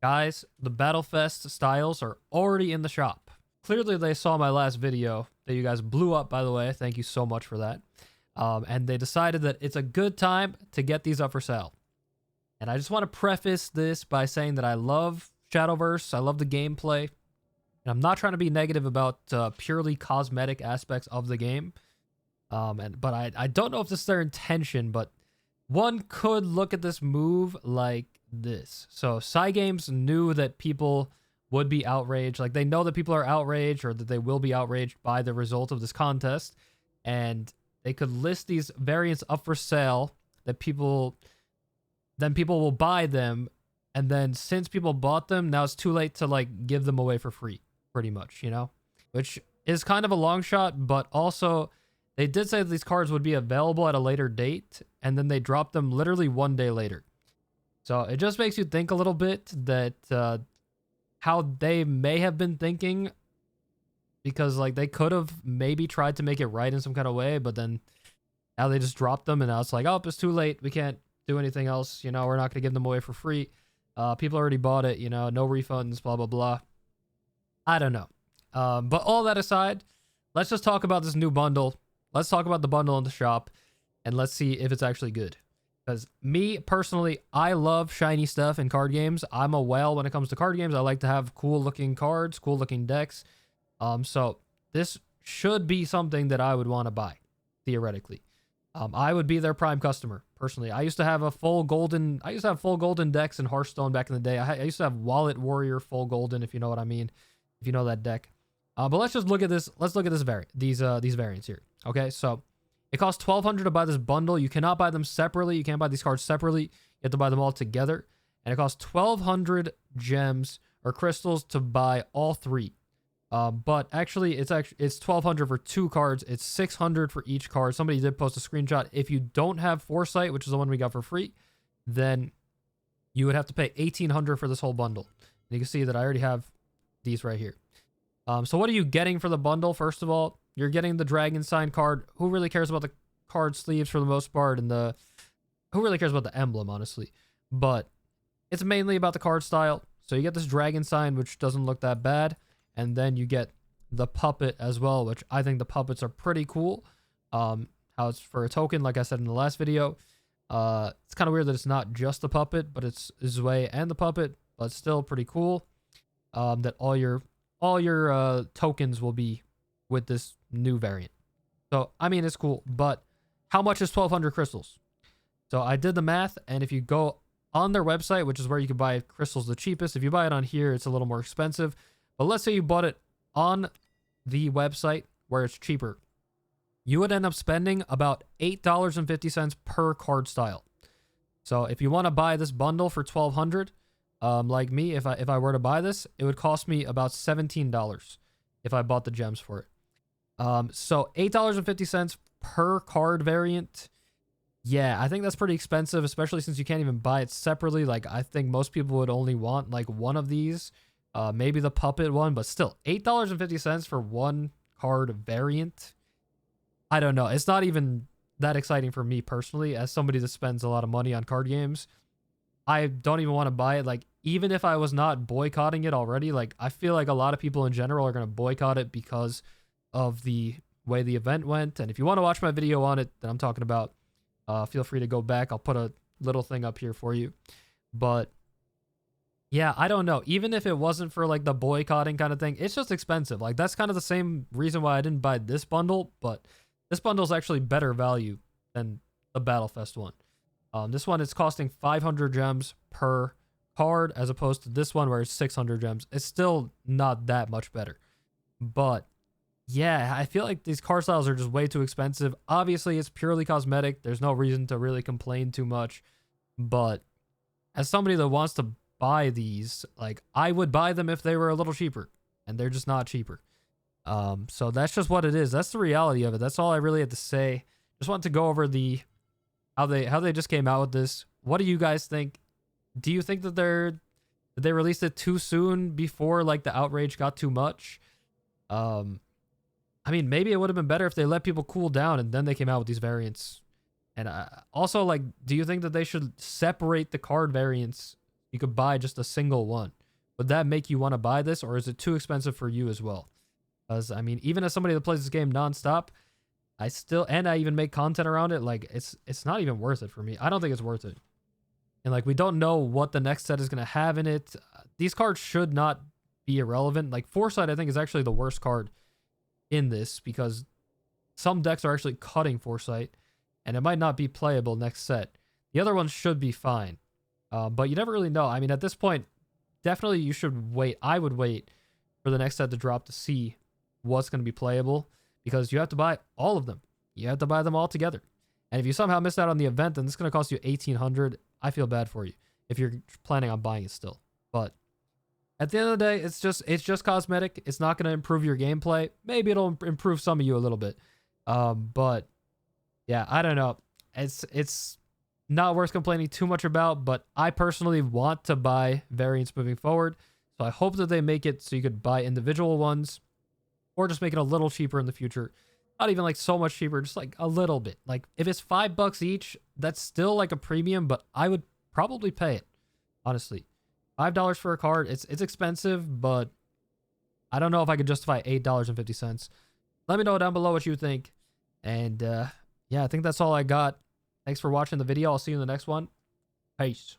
Guys, the Battlefest styles are already in the shop. Clearly, they saw my last video that you guys blew up, by the way. Thank you so much for that. And they decided that it's a good time to get these up for sale. And I just want to preface this by saying that I love Shadowverse. I love the gameplay. And I'm not trying to be negative about purely cosmetic aspects of the game. But I don't know if this is their intention, but one could look at this move like this. So Cygames knew that people would be outraged. Like, they know that people are outraged, or that they will be outraged by the result of this contest. And they could list these variants up for sale that then people will buy them. And then since people bought them, now it's too late to like give them away for free, pretty much, you know, which is kind of a long shot. But also, they did say that these cards would be available at a later date, and then they dropped them literally one day later. So it just makes you think a little bit that how they may have been thinking, because like they could have maybe tried to make it right in some kind of way, but then now they just dropped them, and now it's like, oh, it's too late. We can't do anything else. You know, we're not going to give them away for free. People already bought it, you know, no refunds, blah, blah, blah. I don't know. But all that aside, let's just talk about this new bundle. Let's talk about the bundle in the shop, and let's see if it's actually good. Because me, personally, I love shiny stuff in card games. I'm a whale when it comes to card games. I like to have cool-looking cards, cool-looking decks. So this should be something that I would want to buy, theoretically. I would be their prime customer, personally. I used to have full golden decks in Hearthstone back in the day. I used to have Wallet Warrior full golden, if you know what I mean, if you know that deck. But let's just look at this. Let's look at this these variants here. Okay, so it costs $1,200 to buy this bundle. You cannot buy them separately. You can't buy these cards separately. You have to buy them all together. And it costs 1,200 gems or crystals to buy all three. But actually, it's 1,200 for two cards. It's 600 for each card. Somebody did post a screenshot. If you don't have Foresight, which is the one we got for free, then you would have to pay 1,800 for this whole bundle. And you can see that I already have these right here. So what are you getting for the bundle? First of all, you're getting the Dragon Sign card. Who really cares about the card sleeves for the most part? And who really cares about the emblem, honestly? But it's mainly about the card style. So you get this Dragon Sign, which doesn't look that bad. And then you get the puppet as well, which I think the puppets are pretty cool. How it's for a token, like I said in the last video. It's kind of weird that it's not just the puppet, but it's Zwei and the puppet. But still pretty cool. That all your tokens will be with this new variant. So, I mean, it's cool, but how much is 1,200 crystals? So I did the math, and if you go on their website, which is where you can buy crystals the cheapest, if you buy it on here, it's a little more expensive. But let's say you bought it on the website where it's cheaper. You would end up spending about $8.50 per card style. So if you want to buy this bundle for 1,200, like me, if I were to buy this, it would cost me about $17 if I bought the gems for it. So $8.50 per card variant. Yeah, I think that's pretty expensive, especially since you can't even buy it separately. Like, I think most people would only want like one of these, maybe the puppet one, but still $8.50 for one card variant. I don't know. It's not even that exciting for me personally, as somebody that spends a lot of money on card games. I don't even want to buy it. Like, even if I was not boycotting it already, like, I feel like a lot of people in general are going to boycott it because of the way the event went. And if you want to watch my video on it that I'm talking about, feel free to go back. I'll put a little thing up here for you. But yeah, I don't know. Even if it wasn't for like the boycotting kind of thing, it's just expensive. Like, that's kind of the same reason why I didn't buy this bundle, but this bundle is actually better value than the Battlefest one. This one is costing 500 gems per card, as opposed to this one where it's 600 gems. It's still not that much better. But yeah, I feel like these card styles are just way too expensive. Obviously, it's purely cosmetic. There's no reason to really complain too much. But as somebody that wants to buy these, like, I would buy them if they were a little cheaper. And they're just not cheaper. So that's just what it is. That's the reality of it. That's all I really had to say. Just wanted to go over how they just came out with this. What do you guys think? Do you think that they released it too soon before like the outrage got too much? I mean, maybe it would have been better if they let people cool down and then they came out with these variants. And also, like, do you think that they should separate the card variants, you could buy just a single one. Would that make you want to buy this, or is it too expensive for you as well? Because I mean, even as somebody that plays this game nonstop, I even make content around it. Like it's not even worth it for me. I don't think it's worth it. And like we don't know what the next set is gonna have in it. These cards should not be irrelevant. Like Foresight, I think, is actually the worst card in this because some decks are actually cutting Foresight, and it might not be playable next set. The other ones should be fine, but you never really know. I mean, at this point, definitely you should wait. I would wait for the next set to drop to see what's going to be playable, because you have to buy all of them. You have to buy them all together. And if you somehow miss out on the event, then it's going to cost you $1,800. I feel bad for you if you're planning on buying it still. But at the end of the day, it's just cosmetic. It's not going to improve your gameplay. Maybe it'll improve some of you a little bit. But yeah, I don't know. It's not worth complaining too much about, but I personally want to buy variants moving forward. So I hope that they make it so you could buy individual ones, or just make it a little cheaper in the future. Not even like so much cheaper, just like a little bit. Like if it's $5 each, that's still like a premium, but I would probably pay it. Honestly, $5 for a card, it's expensive, but I don't know if I could justify $8.50. Let me know down below what you think. And yeah, I think that's all I got. Thanks for watching the video. I'll see you in the next one. Peace.